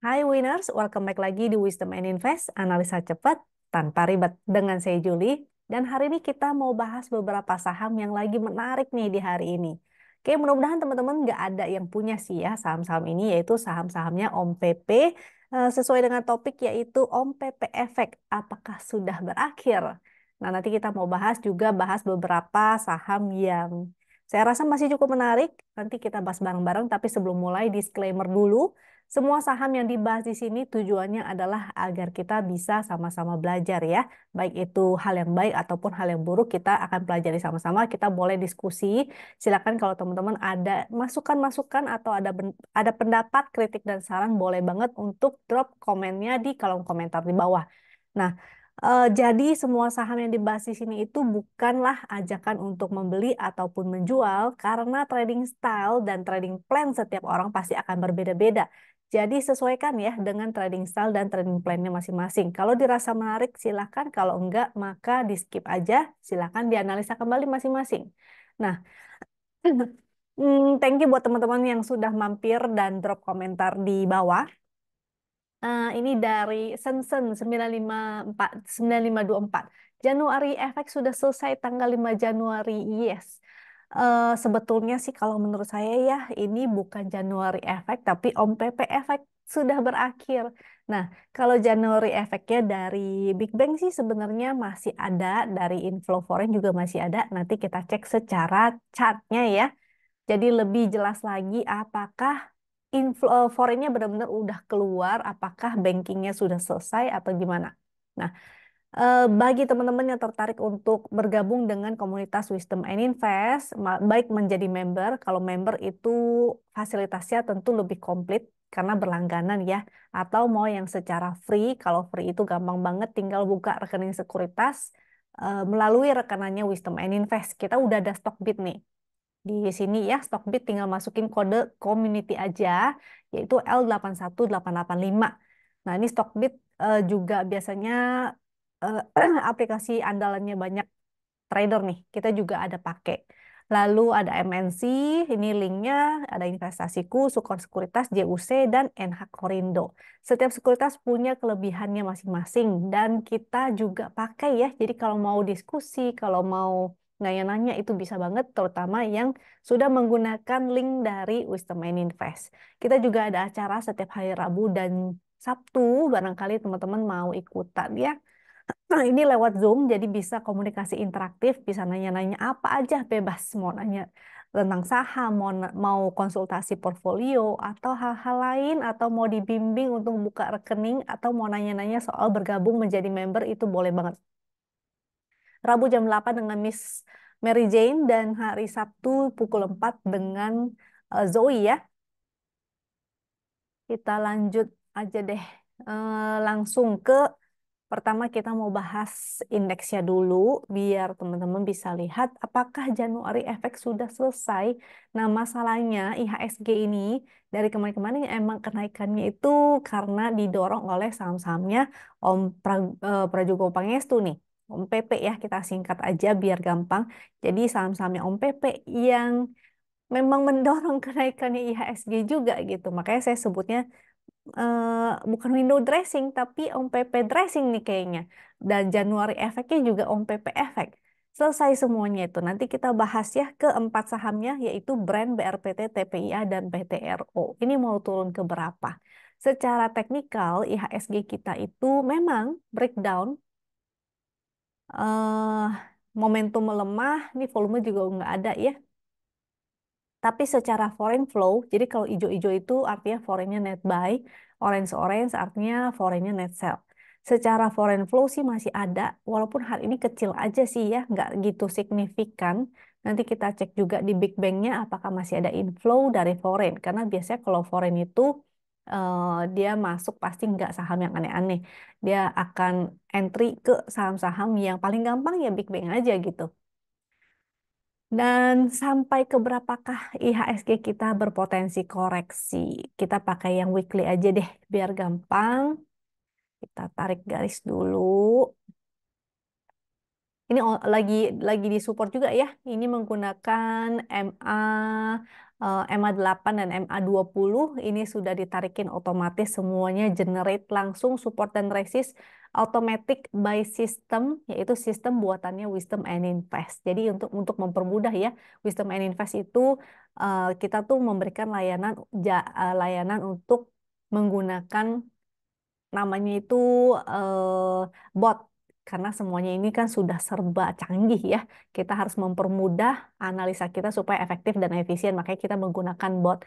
Hai winners, welcome back lagi di Wisdom and Invest, analisa cepat tanpa ribet dengan saya Julie. Dan hari ini kita mau bahas beberapa saham yang lagi menarik nih di hari ini. Oke, mudah-mudahan teman-teman nggak ada yang punya sih ya saham-saham ini, yaitu saham-sahamnya Om PP, sesuai dengan topik yaitu Om PP Efek. Apakah sudah berakhir? Nah, nanti kita mau bahas beberapa saham yang saya rasa masih cukup menarik. Nanti kita bahas bareng-bareng, tapi sebelum mulai disclaimer dulu. Semua saham yang dibahas di sini tujuannya adalah agar kita bisa sama-sama belajar ya. Baik itu hal yang baik ataupun hal yang buruk kita akan pelajari sama-sama. Kita boleh diskusi. Silakan kalau teman-teman ada masukan-masukan atau ada pendapat, kritik dan saran boleh banget untuk drop komennya di kolom komentar di bawah. Nah, jadi semua saham yang dibahas di sini itu bukanlah ajakan untuk membeli ataupun menjual karena trading style dan trading plan setiap orang pasti akan berbeda-beda. Jadi sesuaikan ya dengan trading style dan trading plan-nya masing-masing. Kalau dirasa menarik silahkan, kalau enggak maka di skip aja, silahkan dianalisa kembali masing-masing. Nah, thank you buat teman-teman yang sudah mampir dan drop komentar di bawah. Ini dari Sensen 9524. Januari efek sudah selesai tanggal 5 Januari. Yes. Sebetulnya sih kalau menurut saya ya ini bukan Januari efek tapi Om PP efek sudah berakhir. Nah, kalau Januari efeknya dari Big Bang sih sebenarnya masih ada, dari inflow foreign juga masih ada. Nanti kita cek secara chartnya ya. Jadi lebih jelas lagi apakah inflow foreignnya benar-benar udah keluar, apakah bankingnya sudah selesai atau gimana. Nah, bagi teman-teman yang tertarik untuk bergabung dengan komunitas Wisdom and Invest, baik menjadi member, kalau member itu fasilitasnya tentu lebih komplit karena berlangganan ya, atau mau yang secara free, kalau free itu gampang banget, tinggal buka rekening sekuritas melalui rekenannya Wisdom and Invest. Kita udah ada Stockbit nih. Di sini ya, Stockbit tinggal masukin kode community aja, yaitu L81885. Nah, ini Stockbit juga biasanya aplikasi andalannya banyak trader nih. Kita juga ada pakai. Lalu ada MNC, ini linknya, ada investasiku, Sukor Sekuritas, JUC, dan NH Korindo. Setiap sekuritas punya kelebihannya masing-masing, dan kita juga pakai ya. Jadi kalau mau diskusi, kalau mau nanya-nanya itu bisa banget, terutama yang sudah menggunakan link dari Wisdom and Invest. Kita juga ada acara setiap hari Rabu dan Sabtu, barangkali teman-teman mau ikutan ya. Nah, ini lewat Zoom, jadi bisa komunikasi interaktif, bisa nanya-nanya apa aja, bebas. Mau nanya tentang saham, mau konsultasi portfolio, atau hal-hal lain, atau mau dibimbing untuk buka rekening, atau mau nanya-nanya soal bergabung menjadi member, itu boleh banget. Rabu jam 8 dengan Miss Mary Jane, dan hari Sabtu pukul 4 dengan Zoe ya. Kita lanjut aja deh. Langsung ke pertama kita mau bahas indeksnya dulu biar teman-teman bisa lihat apakah Januari efek sudah selesai. Nah, masalahnya IHSG ini dari kemarin-kemarin emang kenaikannya itu karena didorong oleh saham-sahamnya Prajogo Pangestu nih. Om PP ya, kita singkat aja biar gampang. Jadi saham-sahamnya Om PP yang memang mendorong kenaikannya IHSG juga gitu. Makanya saya sebutnya bukan window dressing tapi Om PP dressing nih kayaknya. Dan Januari efeknya juga Om PP efek. Selesai semuanya itu. Nanti kita bahas ya keempat sahamnya yaitu Brand, BRPT, TPIA, dan PTRO. Ini mau turun ke berapa? Secara teknikal IHSG kita itu memang breakdown, eh momentum melemah, ini volume juga nggak ada ya. Tapi secara foreign flow, jadi kalau hijau-hijau itu artinya foreignnya net buy, orange-orange artinya foreignnya net sell. Secara foreign flow sih masih ada, walaupun hal ini kecil aja sih ya, nggak gitu signifikan. Nanti kita cek juga di Big Bang-nya apakah masih ada inflow dari foreign. Karena biasanya kalau foreign itu dia masuk pasti nggak saham yang aneh-aneh. Dia akan entry ke saham-saham yang paling gampang ya Big Bang aja gitu. Dan sampai ke berapakah IHSG kita berpotensi koreksi? Kita pakai yang weekly aja deh, biar gampang. Kita tarik garis dulu. Ini lagi disupport juga ya. Ini menggunakan MA MA8 dan MA20 ini sudah ditarikin otomatis semuanya generate langsung support dan resist automatic by system, yaitu sistem buatannya Wisdom and Invest. Jadi untuk mempermudah ya, Wisdom and Invest itu kita tuh memberikan layanan untuk menggunakan namanya itu bot, karena semuanya ini kan sudah serba canggih ya. Kita harus mempermudah analisa kita supaya efektif dan efisien, makanya kita menggunakan bot.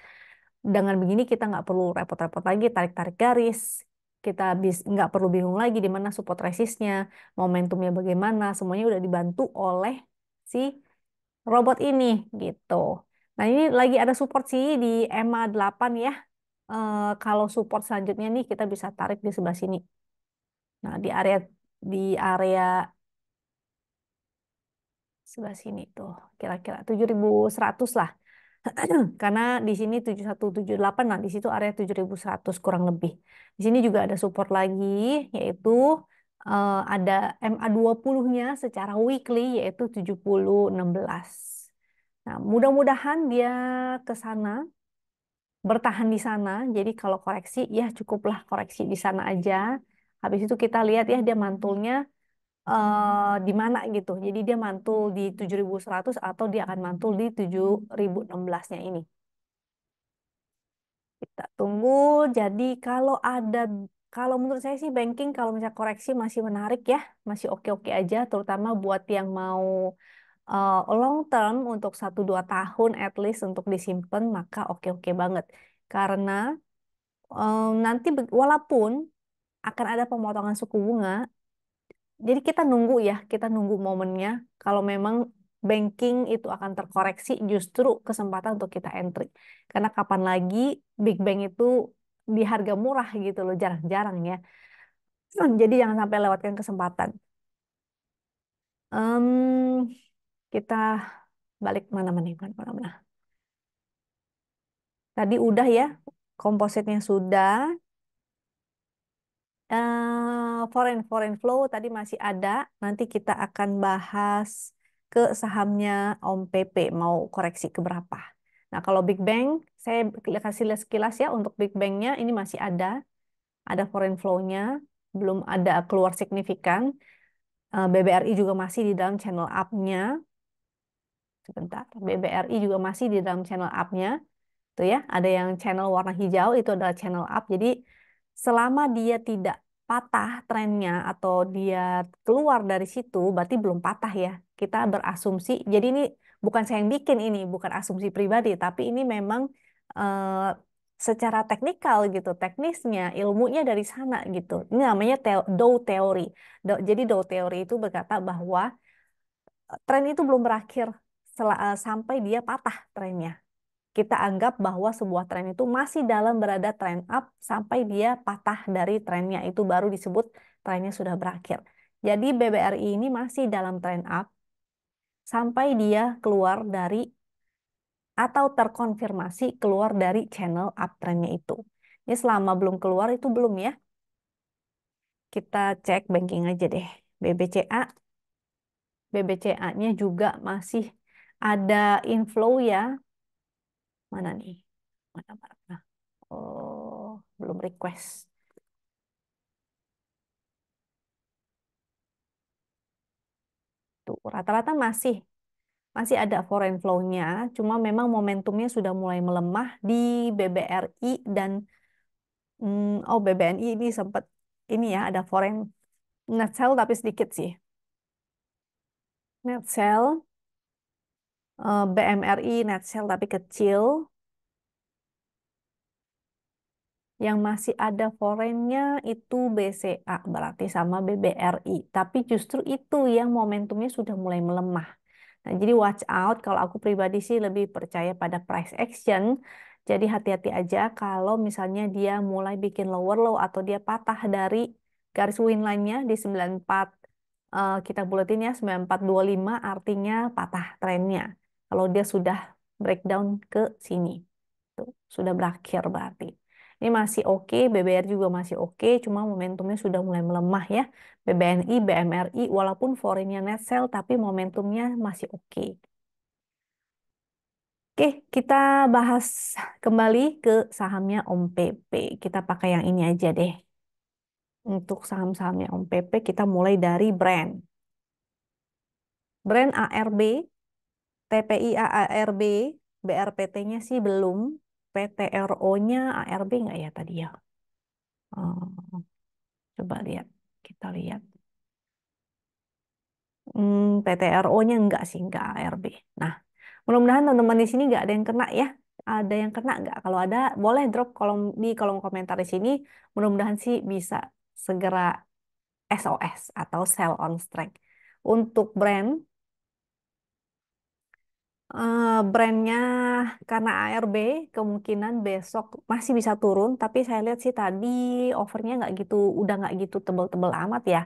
Dengan begini kita nggak perlu repot-repot lagi tarik-tarik garis. Kita nggak perlu bingung lagi di mana support resistnya, momentumnya bagaimana, semuanya udah dibantu oleh si robot ini gitu. Nah, ini lagi ada support sih di EMA 8 ya. Kalau support selanjutnya nih kita bisa tarik di sebelah sini. Nah, di area sebelah sini tuh kira-kira 7.100 lah. Karena di sini 7178, nah di situ area 7.100 kurang lebih. Di sini juga ada support lagi, yaitu ada MA20-nya secara weekly yaitu 7016. Nah, mudah-mudahan dia ke sana, bertahan di sana. Jadi kalau koreksi ya cukuplah koreksi di sana aja. Habis itu kita lihat ya dia mantulnya di mana gitu. Jadi dia mantul di 7.100 atau dia akan mantul di 7.016-nya ini. Kita tunggu. Jadi kalau menurut saya sih banking kalau misalnya koreksi masih menarik ya, masih oke-oke aja, terutama buat yang mau long term untuk 1-2 tahun at least untuk disimpan, maka oke-oke banget. Karena nanti walaupun akan ada pemotongan suku bunga, jadi kita nunggu momennya. Kalau memang banking itu akan terkoreksi, justru kesempatan untuk kita entry. Karena kapan lagi Big Bang itu di harga murah gitu loh, jarang-jarang ya. Jadi jangan sampai lewatkan kesempatan. Em, kita balik mana-mana, mana-mana. Tadi udah ya, kompositnya sudah. Foreign foreign flow tadi masih ada. Nanti kita akan bahas ke sahamnya Om PP mau koreksi ke berapa. Nah, kalau Big Bang saya kasih lihat sekilas ya untuk Big Bang-nya ini masih ada foreign flow-nya, belum ada keluar signifikan. BBRI juga masih di dalam channel up-nya. Sebentar, BBRI juga masih di dalam channel up-nya. Tuh ya, ada yang channel warna hijau itu adalah channel up. Jadi selama dia tidak patah trennya atau dia keluar dari situ, berarti belum patah ya. Kita berasumsi. Jadi ini bukan saya yang bikin ini, bukan asumsi pribadi, tapi ini memang eh, secara teknikal gitu, teknisnya, ilmunya dari sana gitu. Ini namanya Dow Theory. Jadi Dow Theory itu berkata bahwa tren itu belum berakhir sampai dia patah trennya. Kita anggap bahwa sebuah tren itu masih dalam berada trend up sampai dia patah dari trennya, itu baru disebut trennya sudah berakhir. Jadi BBRI ini masih dalam trend up sampai dia keluar dari atau terkonfirmasi keluar dari channel uptrendnya itu. Ini selama belum keluar itu belum ya. Kita cek banking aja deh. BBCA, BBCA-nya juga masih ada inflow ya. Mana nih? Mana? Oh, belum request. Tuh, rata-rata masih ada foreign flow-nya, cuma memang momentumnya sudah mulai melemah di BBRI dan BBNI ini sempat ini ya ada foreign net sell tapi sedikit sih. Net sell BMRI net sell tapi kecil. Yang masih ada foreign-nya itu BCA berarti sama BBRI. Tapi justru itu yang momentumnya sudah mulai melemah. Nah, jadi watch out. Kalau aku pribadi sih lebih percaya pada price action. Jadi hati-hati aja kalau misalnya dia mulai bikin lower low atau dia patah dari garis win line-nya di 94, kita buletin ya 9425 artinya patah trennya. Kalau dia sudah breakdown ke sini. Tuh, sudah berakhir berarti. Ini masih oke, BBR juga masih oke, cuma momentumnya sudah mulai melemah ya. BBNI, BMRI, walaupun foreign-nya net sell, tapi momentumnya masih oke. Oke, kita bahas kembali ke sahamnya Om PP. Kita pakai yang ini aja deh. Untuk saham-sahamnya Om PP, kita mulai dari brand. Brand ARB, TPI ARB, BRPT-nya sih belum. PTRO-nya ARB nggak ya tadi ya? Oh, coba lihat. Kita lihat. PTRO-nya enggak sih, enggak ARB. Nah, mudah-mudahan teman-teman di sini nggak ada yang kena ya. Ada yang kena nggak? Kalau ada, boleh drop di kolom komentar di sini. Mudah-mudahan sih bisa segera SOS atau sell on strike. Untuk brandnya karena ARB kemungkinan besok masih bisa turun. Tapi saya lihat sih tadi overnya nggak gitu, udah nggak gitu tebel-tebel amat ya.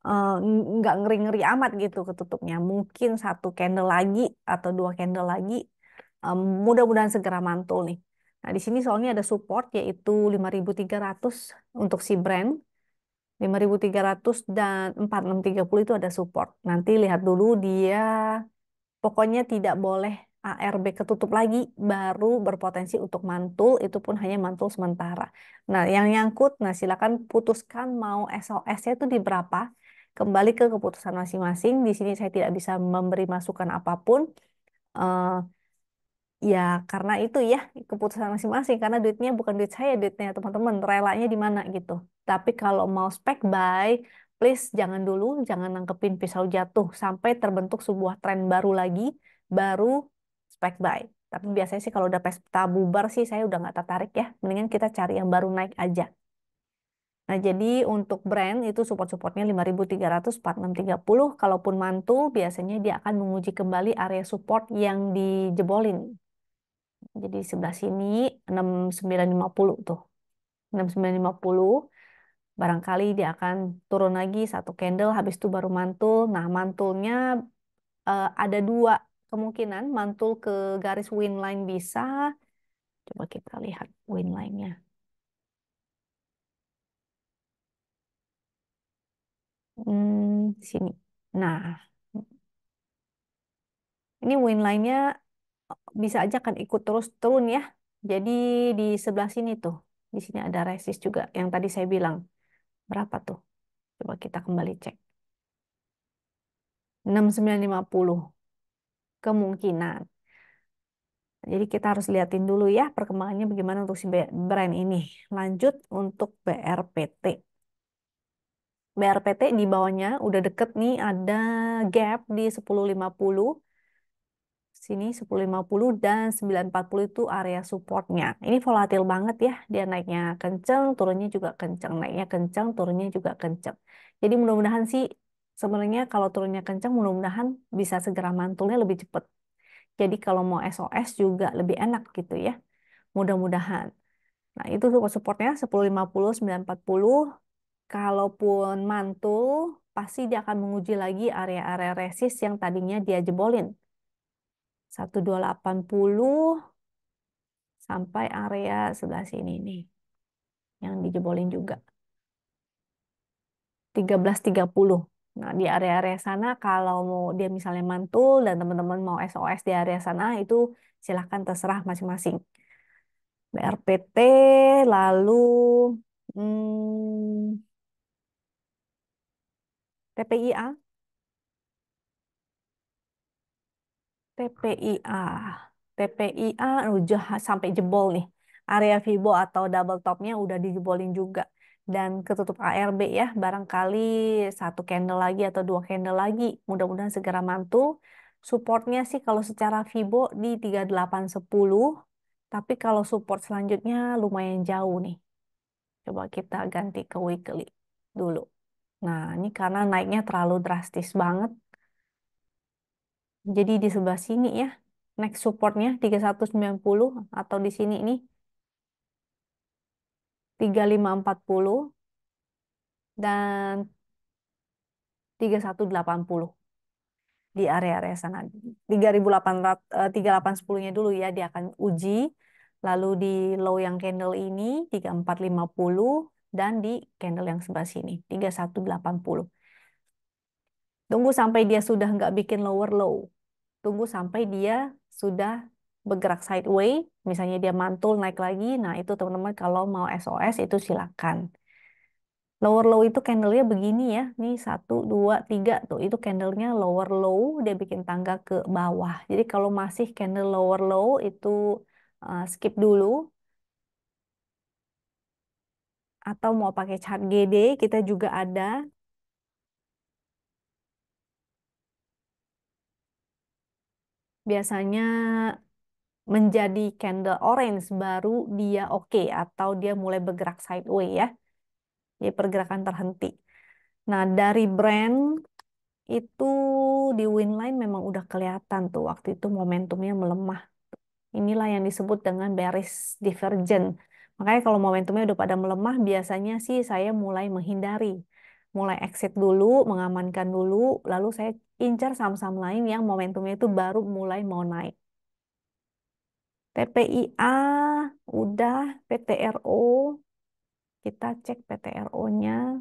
Nggak ngeri-ngeri amat gitu ketutupnya. Mungkin satu candle lagi atau dua candle lagi. Em, Mudah-mudahan segera mantul nih. Nah, di sini soalnya ada support yaitu 5.300 untuk si brand. 5.300 dan 4.630 itu ada support. Nanti lihat dulu dia pokoknya tidak boleh ARB ketutup lagi baru berpotensi untuk mantul itu pun hanya mantul sementara. Nah, yang nyangkut nah silakan putuskan mau SOS-nya itu di berapa. Kembali ke keputusan masing-masing. Di sini saya tidak bisa memberi masukan apapun. Eh, Ya, karena itu ya keputusan masing-masing. Karena duitnya bukan duit saya, duitnya teman-teman. Relanya di mana gitu. Tapi kalau mau spek buy, please jangan dulu, jangan nangkepin pisau jatuh sampai terbentuk sebuah tren baru lagi, baru spek buy. Tapi biasanya sih kalau udah pesta bubar sih saya udah nggak tertarik ya. Mendingan kita cari yang baru naik aja. Nah, jadi untuk brand itu support-supportnya 5.300, 4.630. Kalaupun mantul, biasanya dia akan menguji kembali area support yang dijebolin. Jadi sebelah sini 6.950 tuh. 6.950 barangkali dia akan turun lagi satu candle habis itu baru mantul. Nah, mantulnya ada dua kemungkinan mantul ke garis win line bisa. Coba kita lihat win line-nya. Sini. Nah, ini win line-nya bisa aja kan ikut terus turun ya. Jadi di sebelah sini tuh. Di sini ada resist juga yang tadi saya bilang. Berapa tuh? Coba kita kembali cek. 6.950 kemungkinan. Jadi kita harus liatin dulu ya perkembangannya bagaimana untuk si brand ini. Lanjut untuk BRPT. BRPT di bawahnya udah deket nih ada gap di 10.50. Sini 10.50 dan 9.40 itu area supportnya. Ini volatil banget ya. Dia naiknya kenceng, turunnya juga kenceng. Naiknya kenceng, turunnya juga kenceng. Jadi mudah-mudahan sih sebenarnya kalau turunnya kenceng mudah-mudahan bisa segera mantulnya lebih cepat. Jadi kalau mau SOS juga lebih enak gitu ya. Mudah-mudahan. Nah, itu support-supportnya 10.50, 9.40. Kalaupun mantul, pasti dia akan menguji lagi area-area resist yang tadinya dia jebolin. 1280 sampai area sebelah sini nih. Yang dijebolin juga. 13.30. Nah, di area-area sana kalau mau dia misalnya mantul dan teman-teman mau SOS di area sana itu silahkan terserah masing-masing. BRPT lalu hmm, TPIA, TPIA, TPIA udah sampai jebol nih. Area Fibo atau double topnya udah dijebolin juga. Dan ketutup ARB ya, barangkali satu candle lagi atau dua candle lagi. Mudah-mudahan segera mantul. Supportnya sih kalau secara Fibo di 3810. Tapi kalau support selanjutnya lumayan jauh nih. Coba kita ganti ke weekly dulu. Nah, ini karena naiknya terlalu drastis banget. Jadi di sebelah sini ya, next supportnya 3190 atau di sini ini 3540 dan 3180 di area-area sana. 3800 3810-nya dulu ya dia akan uji. Lalu di low yang candle ini 3450 dan di candle yang sebelah sini 3180. Tunggu sampai dia sudah nggak bikin lower low. Tunggu sampai dia sudah bergerak sideways, misalnya dia mantul naik lagi, nah itu teman-teman kalau mau SOS itu silakan. Lower low itu candlenya begini ya, nih satu, dua, tiga tuh, itu candlenya lower low, dia bikin tangga ke bawah. Jadi kalau masih candle lower low itu skip dulu, atau mau pakai chart GD kita juga ada. Biasanya menjadi candle orange baru dia oke atau dia mulai bergerak sideways ya. Jadi pergerakan terhenti. Nah, dari brand itu di Winline memang udah kelihatan tuh waktu itu momentumnya melemah. Inilah yang disebut dengan bearish divergence. Makanya kalau momentumnya udah pada melemah, biasanya sih saya mulai menghindari. Mulai exit dulu, mengamankan dulu, lalu saya incar saham-saham lain yang momentumnya itu baru mulai mau naik. TPIA udah, PTRO, kita cek PTRO-nya.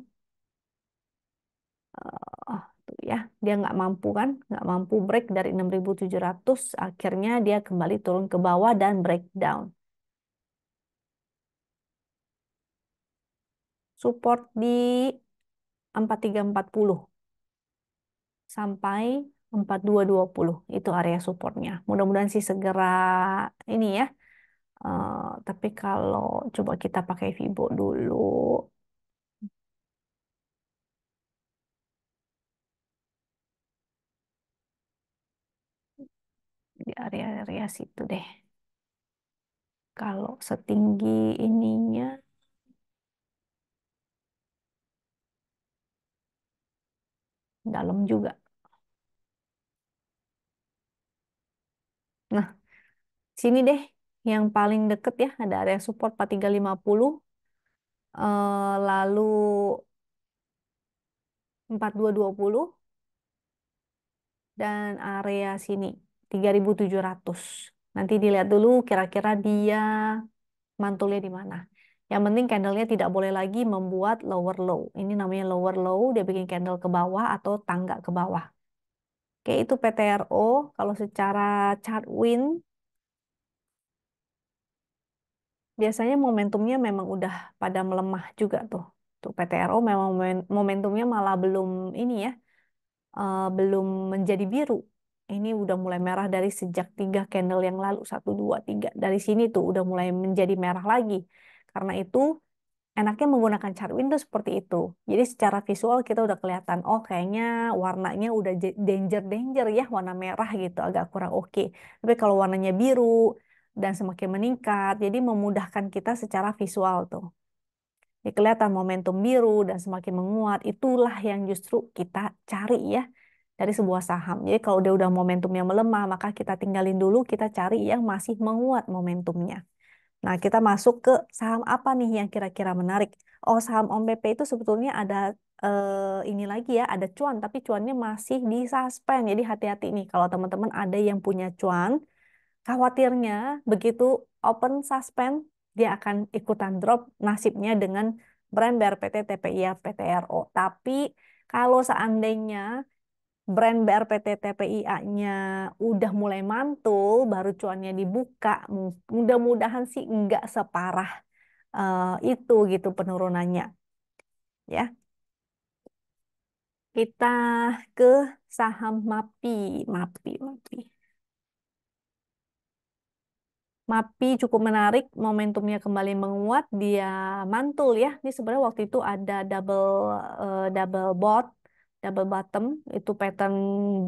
Tuh ya, dia nggak mampu kan, nggak mampu break dari 6.700, akhirnya dia kembali turun ke bawah dan breakdown. Support di 4340 sampai 4220 itu area supportnya. Mudah-mudahan sih segera ini ya. Tapi kalau coba kita pakai Fibo dulu di area-area situ deh. Kalau setinggi ininya dalam juga. Nah, sini deh yang paling deket ya, ada area support 4350, lalu 4220 dan area sini 3700. Nanti dilihat dulu kira-kira dia mantulnya di mana. Yang penting candlenya tidak boleh lagi membuat lower low. Ini namanya lower low, dia bikin candle ke bawah atau tangga ke bawah. Oke, itu PTRO. Kalau secara chart win, biasanya momentumnya memang udah pada melemah juga tuh. Tuh PTRO memang momentumnya malah belum ini ya, belum menjadi biru. Ini udah mulai merah dari sejak 3 candle yang lalu, satu, dua, tiga. Dari sini tuh udah mulai menjadi merah lagi. Karena itu enaknya menggunakan chart window seperti itu. Jadi secara visual kita udah kelihatan, oh kayaknya warnanya udah danger-danger ya, warna merah gitu, agak kurang oke. Tapi kalau warnanya biru dan semakin meningkat, jadi memudahkan kita secara visual tuh. Ya, kelihatan momentum biru dan semakin menguat, itulah yang justru kita cari ya dari sebuah saham. Jadi kalau dia udah momentumnya melemah, maka kita tinggalin dulu, kita cari yang masih menguat momentumnya. Nah, kita masuk ke saham apa nih yang kira-kira menarik? Oh, saham OMPP itu sebetulnya ada ini lagi ya, ada cuan, tapi cuannya masih di suspend. Jadi hati-hati nih kalau teman-teman ada yang punya cuan, khawatirnya begitu open suspend, dia akan ikutan drop nasibnya dengan brand BRPT, TPIA, PTRO. Tapi kalau seandainya brand BRPT TPIA-nya udah mulai mantul, baru cuannya dibuka, mudah-mudahan sih nggak separah itu gitu penurunannya. Ya, kita ke saham MAPI, MAPI, MAPI. MAPI cukup menarik, momentumnya kembali menguat, dia mantul ya. Ini sebenarnya waktu itu ada double double bottom, itu pattern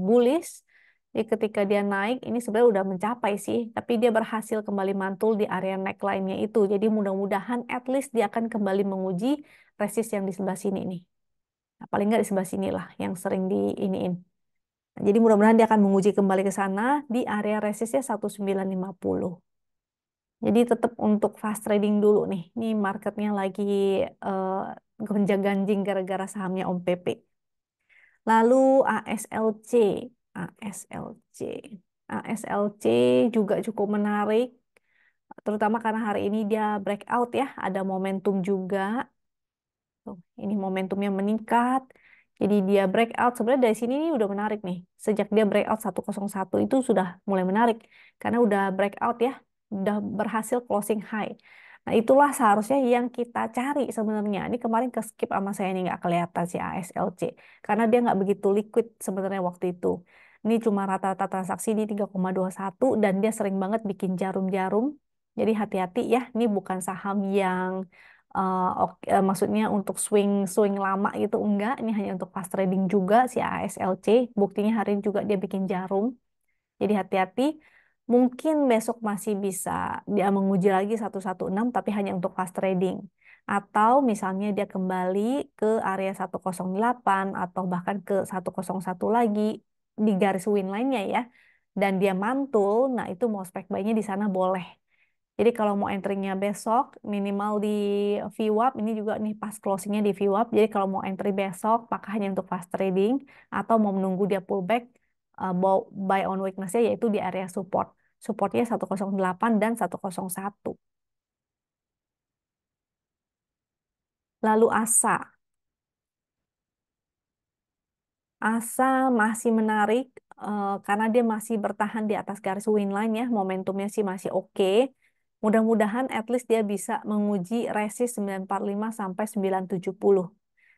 bullish. Jadi ketika dia naik, ini sebenarnya udah mencapai sih, tapi dia berhasil kembali mantul di area neckline-nya itu. Jadi mudah-mudahan at least dia akan kembali menguji resist yang di sebelah sini nih. Nah, paling nggak di sebelah sinilah yang sering di iniin. Nah, jadi mudah-mudahan dia akan menguji kembali ke sana di area resistnya 1950. Jadi tetap untuk fast trading dulu nih. Ini marketnya lagi eh, gonjang-ganjing gara-gara sahamnya Om Pepe. Lalu ASLC, ASLC, ASLC juga cukup menarik, terutama karena hari ini dia breakout ya, ada momentum juga. Tuh, ini momentumnya meningkat. Jadi dia breakout, sebenarnya dari sini nih udah menarik nih. Sejak dia breakout 101 itu sudah mulai menarik. Karena udah breakout ya, udah berhasil closing high. Nah itulah seharusnya yang kita cari sebenarnya. Ini kemarin ke skip sama saya nih nggak kelihatan si ASLC. Karena dia nggak begitu liquid sebenarnya waktu itu. Ini cuma rata-rata transaksi di 3,21 dan dia sering banget bikin jarum-jarum. Jadi hati-hati ya, ini bukan saham yang maksudnya untuk swing swing lama gitu enggak, ini hanya untuk fast trading juga si ASLC. Buktinya hari ini juga dia bikin jarum. Jadi hati-hati. Mungkin besok masih bisa dia menguji lagi 116 tapi hanya untuk fast trading. Atau misalnya dia kembali ke area 108 atau bahkan ke 101 lagi di garis win lainnya ya. Dan dia mantul, nah itu mau spek buy-nya di sana boleh. Jadi kalau mau entry-nya besok minimal di VWAP ini juga nih pas closingnya di VWAP. Jadi kalau mau entry besok maka hanya untuk fast trading atau mau menunggu dia pullback buy on weakness-nya yaitu di area support. Supportnya 108 dan 101. Lalu ASA. ASA masih menarik karena dia masih bertahan di atas garis win line ya. Momentumnya sih masih oke. Mudah-mudahan at least dia bisa menguji resist 945 sampai 970.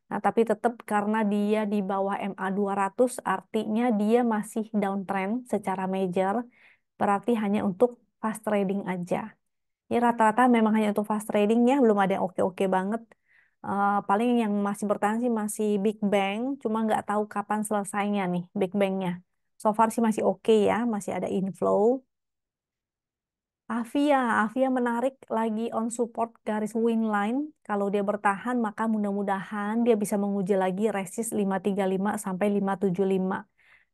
Nah, tapi tetap karena dia di bawah MA 200, artinya dia masih downtrend secara major, berarti hanya untuk fast trading aja. Ya, rata-rata memang hanya untuk fast trading ya, belum ada yang oke-oke banget. Paling yang masih bertahan sih masih Big Bang, cuma nggak tahu kapan selesainya nih Big Bang-nya. So far sih masih oke ya, masih ada inflow. Avia menarik lagi on support garis win line. Kalau dia bertahan, maka mudah-mudahan dia bisa menguji lagi resist 535 sampai 575.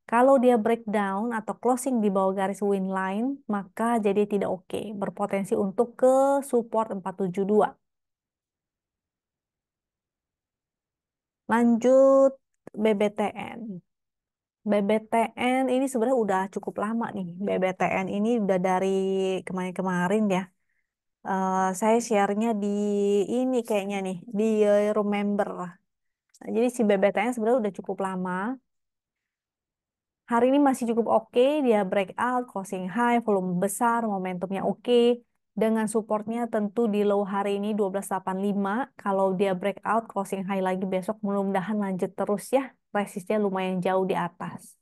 Kalau dia breakdown atau closing di bawah garis win line, maka jadi tidak oke. Berpotensi untuk ke support 472. Lanjut BBTN. BBTN ini sebenarnya udah cukup lama nih. BBTN ini udah dari kemarin-kemarin ya. Saya share-nya di ini kayaknya nih, di Remember. Nah, jadi si BBTN sebenarnya udah cukup lama. Hari ini masih cukup oke, dia breakout, closing high, volume besar, momentumnya oke. Dengan supportnya tentu di low hari ini 1285. Kalau dia breakout, closing high lagi besok, mudah-mudahan lanjut terus ya. Resistnya lumayan jauh di atas.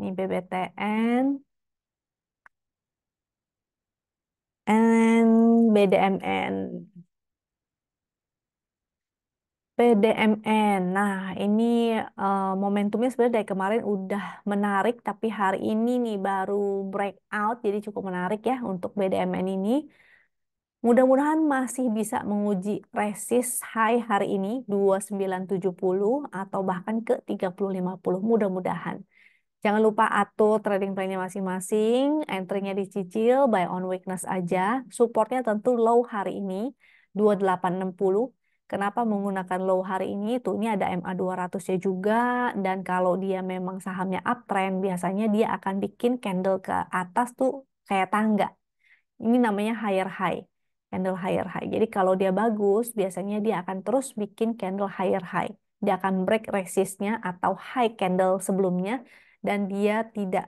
Ini BBTN and BDMN. PDMN. Nah, ini momentumnya sebenarnya dari kemarin udah menarik, tapi hari ini nih baru breakout, jadi cukup menarik ya untuk BDMN ini. Mudah-mudahan masih bisa menguji resist high hari ini 2970 atau bahkan ke 3050. Mudah-mudahan. Jangan lupa atur trading plan-nya masing-masing, entry-nya dicicil, buy on weakness aja. Supportnya tentu low hari ini, 2860. Kenapa menggunakan low hari ini? Tuh, ini ada MA 200-nya juga, dan kalau dia memang sahamnya uptrend, biasanya dia akan bikin candle ke atas tuh kayak tangga. Ini namanya higher high, candle higher high. Jadi kalau dia bagus, biasanya dia akan terus bikin candle higher high. Dia akan break resistnya atau high candle sebelumnya dan dia tidak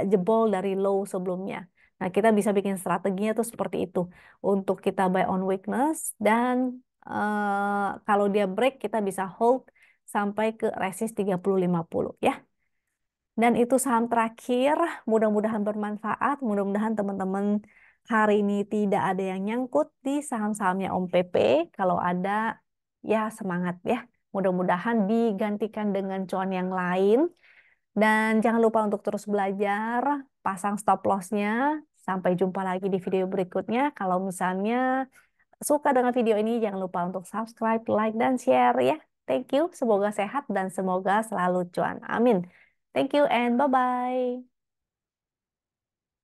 jebol dari low sebelumnya. Nah, kita bisa bikin strateginya tuh seperti itu untuk kita buy on weakness dan kalau dia break kita bisa hold sampai ke resist 3050 ya. Dan itu saham terakhir, mudah-mudahan bermanfaat, mudah-mudahan teman-teman hari ini tidak ada yang nyangkut di saham-sahamnya Om PP. Kalau ada, ya semangat ya. Mudah-mudahan digantikan dengan cuan yang lain. Dan jangan lupa untuk terus belajar, pasang stop loss-nya. Sampai jumpa lagi di video berikutnya. Kalau misalnya suka dengan video ini, jangan lupa untuk subscribe, like, dan share ya. Thank you, semoga sehat dan semoga selalu cuan. Amin. Thank you and bye-bye.